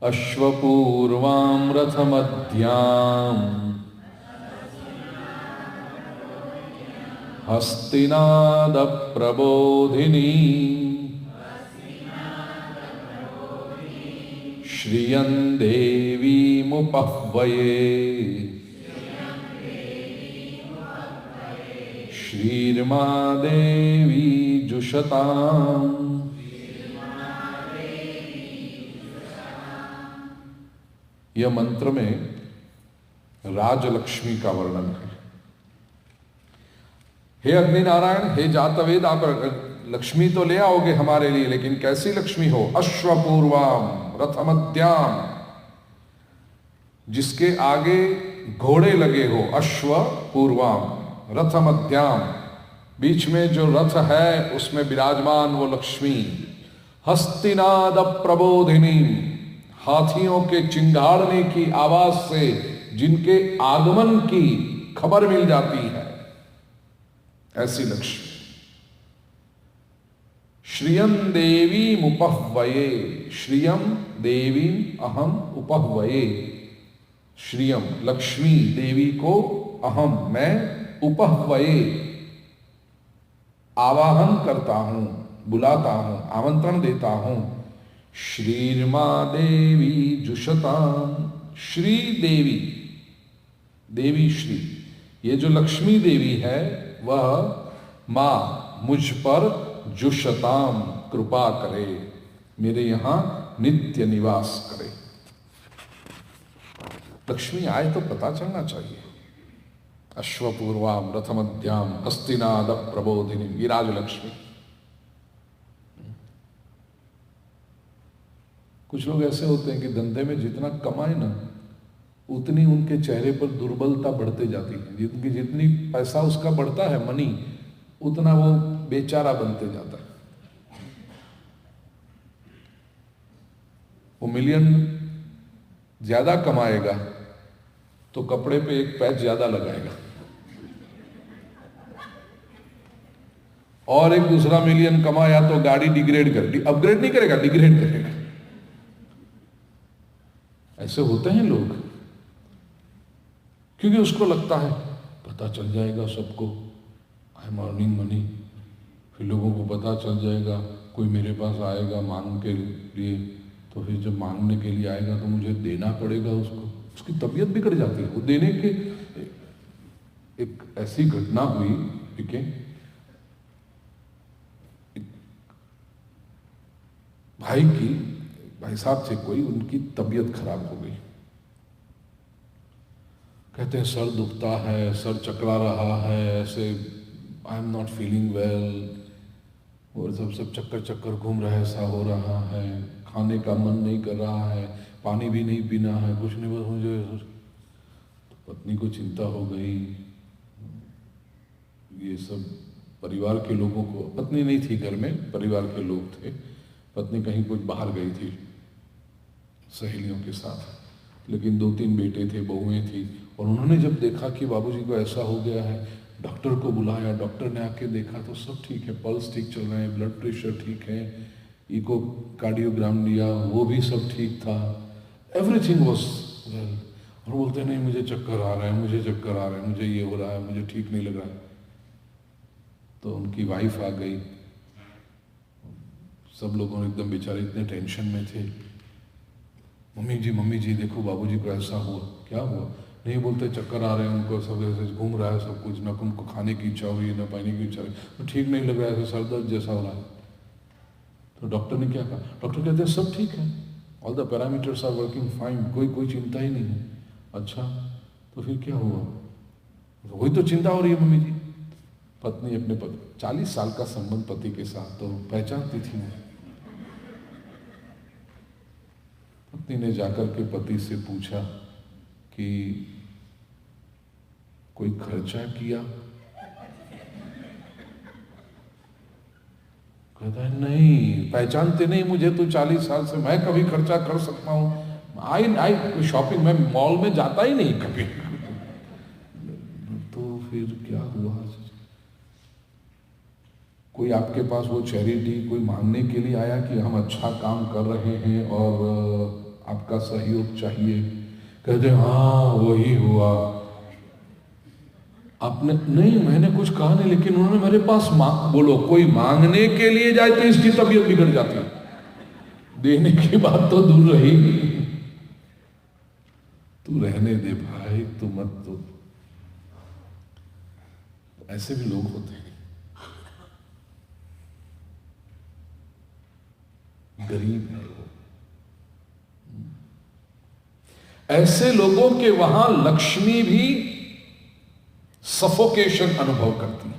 अश्वपूर्वां रथमद्यां हस्तिनादप्रबोधिनी श्रियं देवीमुपह्वये श्रीर्मा देवी जुषताम्। यह मंत्र में राजलक्ष्मी का वर्णन है। हे अग्नि नारायण, हे जातवेद, आप लक्ष्मी तो ले आओगे हमारे लिए, लेकिन कैसी लक्ष्मी हो? अश्वपूर्वाम रथमद्याम, जिसके आगे घोड़े लगे हो। अश्वपूर्वाम रथमद्याम, बीच में जो रथ है उसमें विराजमान वो लक्ष्मी। हस्तिनाद प्रबोधिनी, हाथियों के चिंगाड़ने की आवाज से जिनके आगमन की खबर मिल जाती है, ऐसी लक्ष्मी। श्रियं देवी उपह्वये, श्रियं देवी अहम उपह्वये, श्रियं लक्ष्मी देवी को अहम मैं उपह्वये आवाहन करता हूं, बुलाता हूं, आमंत्रण देता हूं। श्रीर्मा देवी जुषताम, श्री देवी, देवी श्री, ये जो लक्ष्मी देवी है वह मां मुझ पर जुषताम कृपा करे, मेरे यहां नित्य निवास करे। लक्ष्मी आए तो पता चलना चाहिए। अश्वपूर्वाम रथमद्याम हस्तिनाद प्रबोधिनी, ये राजलक्ष्मी। कुछ लोग ऐसे होते हैं कि धंधे में जितना कमाए ना उतनी उनके चेहरे पर दुर्बलता बढ़ते जाती है। जितनी पैसा उसका बढ़ता है, मनी, उतना वो बेचारा बनते जाता है। वो मिलियन ज्यादा कमाएगा तो कपड़े पे एक पैच ज्यादा लगाएगा, और एक दूसरा मिलियन कमाया तो गाड़ी डिग्रेड अपग्रेड नहीं करेगा, डिग्रेड करेगा। ऐसे होते हैं लोग, क्योंकि उसको लगता है पता चल जाएगा सबको, आई एम अर्निंग मनी, फिर लोगों को पता चल जाएगा, कोई मेरे पास आएगा मांग के लिए, तो फिर जब मांगने के लिए आएगा तो मुझे देना पड़ेगा उसको। उसकी तबीयत बिगड़ जाती है। वो देने के एक ऐसी घटना हुई, ठीक है, भाई साहब थे कोई, उनकी तबीयत खराब हो गई। कहते हैं सर दुखता है, सर चकरा रहा है, ऐसे I am not feeling well, और सब चक्कर चक्कर घूम रहे, ऐसा हो रहा है, खाने का मन नहीं कर रहा है, पानी भी नहीं पीना है, कुछ नहीं, बस मुझे। तो पत्नी को चिंता हो गई। ये सब परिवार के लोगों को, पत्नी नहीं थी घर में, परिवार के लोग थे। पत्नी कहीं कुछ बाहर गई थी सहेलियों के साथ, लेकिन 2-3 बेटे थे, बहुएं थी, और उन्होंने जब देखा कि बाबूजी को ऐसा हो गया है, डॉक्टर को बुलाया। डॉक्टर ने आके देखा तो सब ठीक है, पल्स ठीक चल रहे हैं, ब्लड प्रेशर ठीक है, इको कार्डियोग्राम लिया, वो भी सब ठीक था, एवरीथिंग वाज वेल। और बोलते नहीं मुझे चक्कर आ रहा है, मुझे चक्कर आ रहा है, मुझे ये हो रहा है, मुझे ठीक नहीं लग रहा है। तो उनकी वाइफ आ गई। सब लोगों ने एकदम बेचारे इतने टेंशन में थे। मम्मी जी देखो बाबूजी को ऐसा हुआ। क्या हुआ? नहीं, बोलते चक्कर आ रहे हैं उनको, सब ऐसे घूम रहा है सब कुछ, ना उनको खाने की इच्छा हुई ना पानी की इच्छा हुई, तो ठीक नहीं लग रहा है, ऐसे सर दर्द जैसा हो रहा है। तो डॉक्टर ने क्या कहा? डॉक्टर कहते हैं सब ठीक है, all the parameters are working fine, कोई चिंता ही नहीं है। अच्छा, तो फिर क्या हुआ? वही तो चिंता हो रही है मम्मी जी। पत्नी अपने पति, 40 साल का संबंध पति के साथ, तो पहचानती थी वो। पत्नी ने जाकर के पति से पूछा कि कोई खर्चा किया? कहता है नहीं, पहचानते नहीं मुझे तो 40 साल से, मैं कभी खर्चा कर सकता हूँ? आई शॉपिंग में मॉल में जाता ही नहीं कभी। तो फिर क्या हुआ? कोई आपके पास वो चैरिटी कोई मांगने के लिए आया कि हम अच्छा काम कर रहे हैं और आपका सहयोग चाहिए। कहते हाँ वही हुआ। आपने नहीं, मैंने कुछ कहा नहीं, लेकिन उन्होंने मेरे पास बोलो कोई मांगने के लिए जाए तो इसकी तबीयत बिगड़ जाती, देने की बात तो दूर रही। तू रहने दे भाई, तू मत, तो ऐसे भी लोग होते हैं। गरीब है वो। ऐसे लोगों के वहां लक्ष्मी भी सफोकेशन अनुभव करती है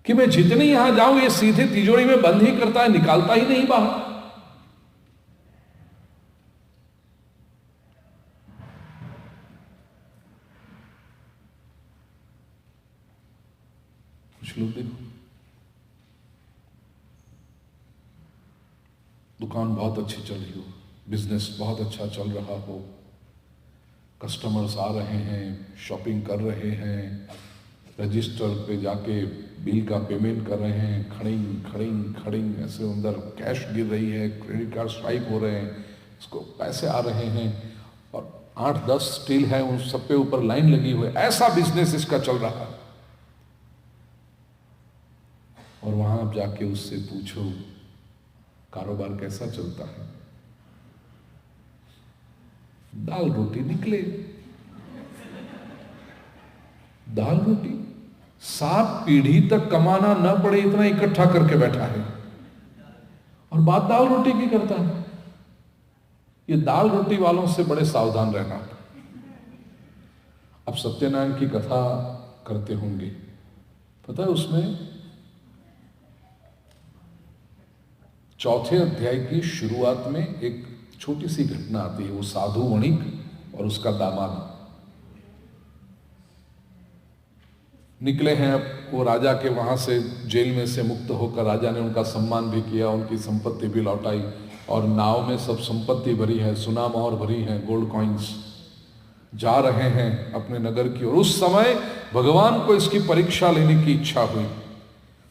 कि मैं जितनी यहां जाऊं ये सीधे तिजोरी में बंद ही करता है, निकालता ही नहीं बाहर। कुछ लोग देखो, दुकान बहुत अच्छी चल रही हो, बिजनेस बहुत अच्छा चल रहा हो, कस्टमर्स आ रहे हैं, शॉपिंग कर रहे हैं, रजिस्टर पे जाके बिल का पेमेंट कर रहे हैं, खड़िंग खड़िंग खड़िंग ऐसे अंदर कैश गिर रही है, क्रेडिट कार्ड स्वाइप हो रहे हैं, उसको पैसे आ रहे हैं, और 8-10 स्टील है, उन सब पे ऊपर लाइन लगी हुई है। ऐसा बिजनेस इसका चल रहा है। और वहां आप जाके उससे पूछो कारोबार कैसा चलता है, दाल रोटी निकले। दाल रोटी 7 पीढ़ी तक कमाना न पड़े इतना इकट्ठा करके बैठा है, और बात दाल रोटी की करता है। ये दाल रोटी वालों से बड़े सावधान रहना। अब सत्यनारायण की कथा करते होंगे, पता है उसमें 4थे अध्याय की शुरुआत में एक छोटी सी घटना आती है। वो साधु वणिक और उसका दामाद निकले हैं। अब वो राजा के वहां से जेल में से मुक्त होकर, राजा ने उनका सम्मान भी किया, उनकी संपत्ति भी लौटाई, और नाव में सब संपत्ति भरी है, सुना मोहर भरी है, गोल्ड कॉइन्स, जा रहे हैं अपने नगर की ओर। उस समय भगवान को इसकी परीक्षा लेने की इच्छा हुई,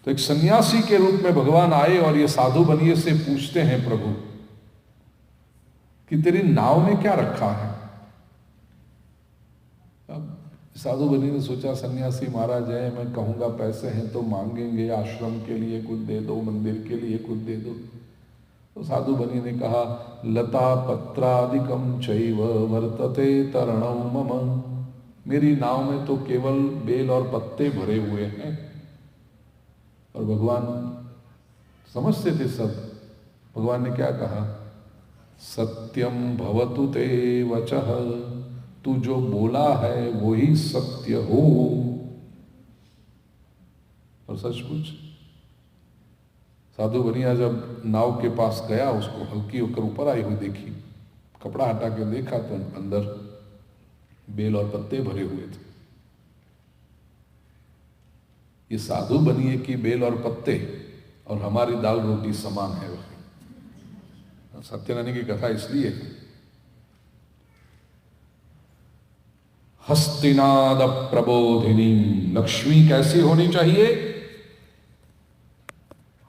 तो एक सन्यासी के रूप में भगवान आए और ये साधु बनिए से पूछते हैं, प्रभु कि तेरी नाव में क्या रखा है। अब साधु बनी ने सोचा, सन्यासी महाराज है, मैं कहूंगा पैसे हैं तो मांगेंगे, आश्रम के लिए कुछ दे दो, मंदिर के लिए कुछ दे दो। तो साधु बनी ने कहा, लता पत्रादिकम चैव वर्तते तरणौ मम, मेरी नाव में तो केवल बेल और पत्ते भरे हुए हैं। और भगवान समझते थे सब। भगवान ने क्या कहा, सत्यम भवतु ते वचः, तू जो बोला है वो ही सत्य हो। और सचमुच साधु बनिया जब नाव के पास गया, उसको हल्की होकर ऊपर आई हुई देखी, कपड़ा हटा के देखा तो अंदर बेल और पत्ते भरे हुए थे। ये साधु बनिए की बेल और पत्ते और हमारी दाल रोटी समान है। सत्यनारायण की कथा इसलिए हस्तिनाद प्रबोधिनी, लक्ष्मी कैसी होनी चाहिए,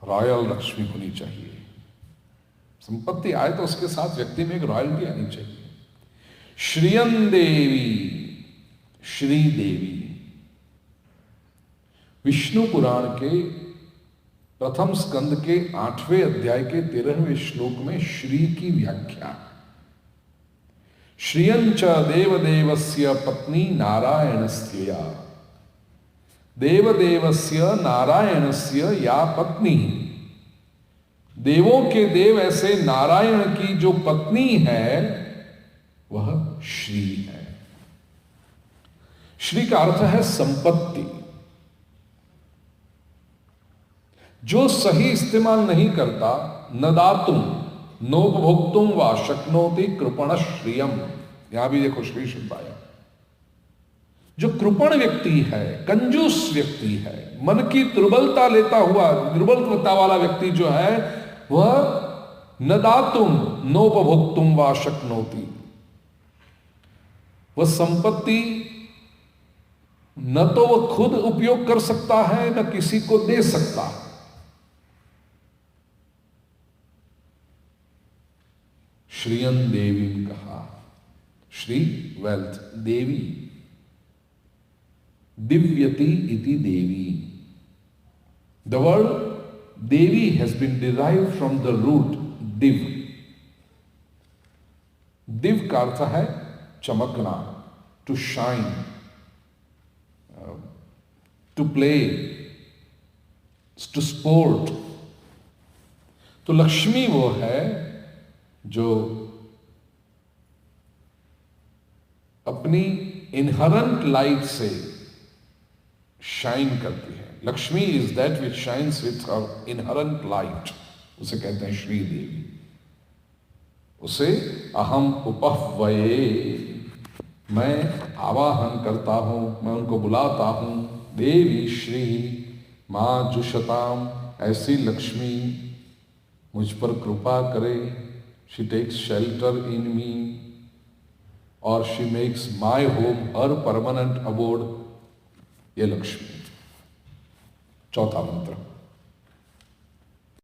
रॉयल लक्ष्मी होनी चाहिए। संपत्ति आए तो उसके साथ व्यक्ति में एक रॉयल्टी आनी चाहिए। श्रीयं देवी, श्री देवी, विष्णु पुराण के प्रथम स्कंद के 8वें अध्याय के 13वें श्लोक में श्री की व्याख्या। श्रियंच देवदेवस्य पत्नी नारायणस्य या, देवदेवस्य नारायणस्य या पत्नी, देवों के देव ऐसे नारायण की जो पत्नी है वह श्री है। श्री का अर्थ है संपत्ति। जो सही इस्तेमाल नहीं करता, न दातुम नोपभोक्तुम वा शक्नोति कृपण श्रियम, यहां भी देखो श्री शब्द आया। जो कृपण व्यक्ति है, कंजूस व्यक्ति है, मन की दुर्बलता लेता हुआ, दुर्बलता वाला व्यक्ति जो है वह न दातुम नोपभोक्तुम वा शक्नोति, वह संपत्ति न तो वह खुद उपयोग कर सकता है न किसी को दे सकता है। श्रियन देवी कहा। श्री वेल्थ, देवी दिव्यति इति देवी। The word Devi has been derived from the root div. दिव का अर्थ है चमकना, to shine, to play, to sport. तो लक्ष्मी वो है जो अपनी इनहरेंट लाइट से शाइन करती है। Lakshmi is that which shines with her inherent light, उसे कहते हैं श्री देवी। उसे अहम उपह्वये, मैं आवाहन करता हूं, मैं उनको बुलाता हूं। देवी श्री मां जुषताम, ऐसी लक्ष्मी मुझ पर कृपा करे। She takes shelter in me और she makes my home her permanent abode. ये लक्ष्मी। चौथा मंत्र।